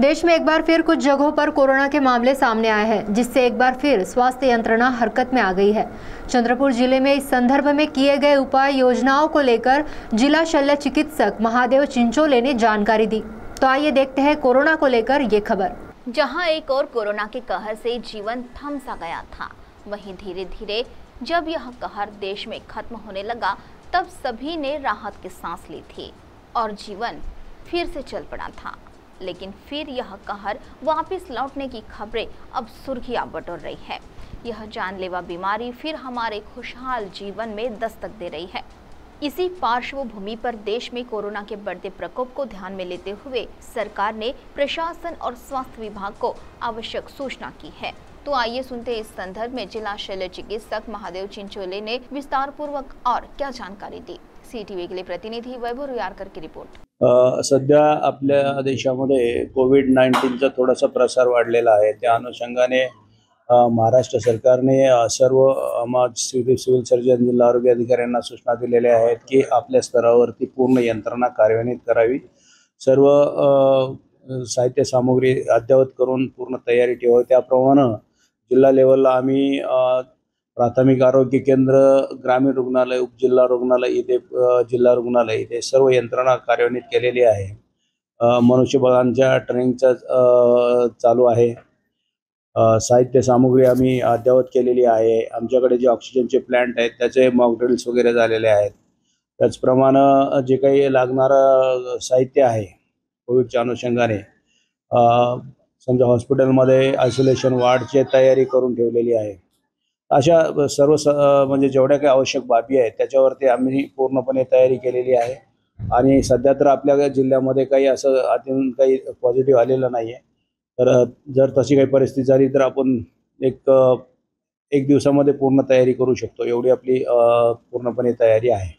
देश में एक बार फिर कुछ जगहों पर कोरोना के मामले सामने आए हैं, जिससे एक बार फिर स्वास्थ्य यंत्रणा हरकत में आ गई है। चंद्रपुर जिले में इस संदर्भ में किए गए उपाय योजनाओं को लेकर जिला शल्य चिकित्सक महादेव चिंचोले ने जानकारी दी। तो आइए देखते हैं कोरोना को लेकर ये खबर। जहां एक और कोरोना के कहर से जीवन थम सा गया था, वहीं धीरे धीरे जब यह कहर देश में खत्म होने लगा, तब सभी ने राहत की सांस ली थी और जीवन फिर से चल पड़ा था। लेकिन फिर यह कहर वापस लौटने की खबरें अब सुर्खियां बटोर रही है। यह जानलेवा बीमारी फिर हमारे खुशहाल जीवन में दस्तक दे रही है। इसी पार्श्वभूमि पर देश में कोरोना के बढ़ते प्रकोप को ध्यान में लेते हुए सरकार ने प्रशासन और स्वास्थ्य विभाग को आवश्यक सूचना की है। तो आइए सुनते हैं इस संदर्भ में जिला शल्य चिकित्सक महादेव चिंचोले ने विस्तार पूर्वक और क्या जानकारी दी। सीटीवी के लिए प्रतिनिधि वैभव रुयारकर की रिपोर्ट। सध्या आपल्या देशामध्ये कोविड-19चा थोडासा प्रसार वाढलेला आहे। त्या अनुषंगाने महाराष्ट्र सरकारने सर्व सिव्हिल सर्जन जिल्हा आरोग्य अधिकाऱ्यांना सूचना दिलेल्या आहेत की आपल्या स्तरावरती पूर्ण यंत्रणा कार्यान्वित करावी। सर्व साहित्य सामग्री अद्ययावत करून पूर्ण तयारी ठेवावी। त्याप्रमाणे जिल्हा लेवलला आम्ही प्राथमिक आरोग्य केंद्र, ग्रामीण रुग्णालय, उपजिल्हा रुग्णालय इथे जिल्हा रुग्णालय इथे सर्व यंत्रणा कार्यान्वित केलेली आहे। मनुष्यबळांच्या ट्रेनिंगचा चालू आहे। साहित्य सामग्री आम्ही अद्ययावत केलेली आहे। आमच्याकडे जे ऑक्सिजनचे प्लांट आहेत त्याचे मॉक ड्रिल्स वगैरे झालेले आहेत। त्याचप्रमाणे जे काही लागणारं साहित्य आहे कोविडच्या अनुषंगाने समजा हॉस्पिटलमध्ये आयसोलेशन वॉर्डची तयारी करून ठेवलेली आहे। अशा सर्व म्हणजे जेवढ्या काही आवश्यक बाबी आहेत त्याच्यावरती आम्ही पूर्णपणे तयारी केलेली आहे। आणि सध्या तर आपल्या जिल्ह्यामध्ये काही असं अजून काही पॉझिटिव्ह आलेलं नाही आहे। तर जर तशी काही परिस्थिती झाली तर आपण एक दिवसामध्ये पूर्ण तयारी करू शकतो, एवढी आपली पूर्णपणे तयारी आहे।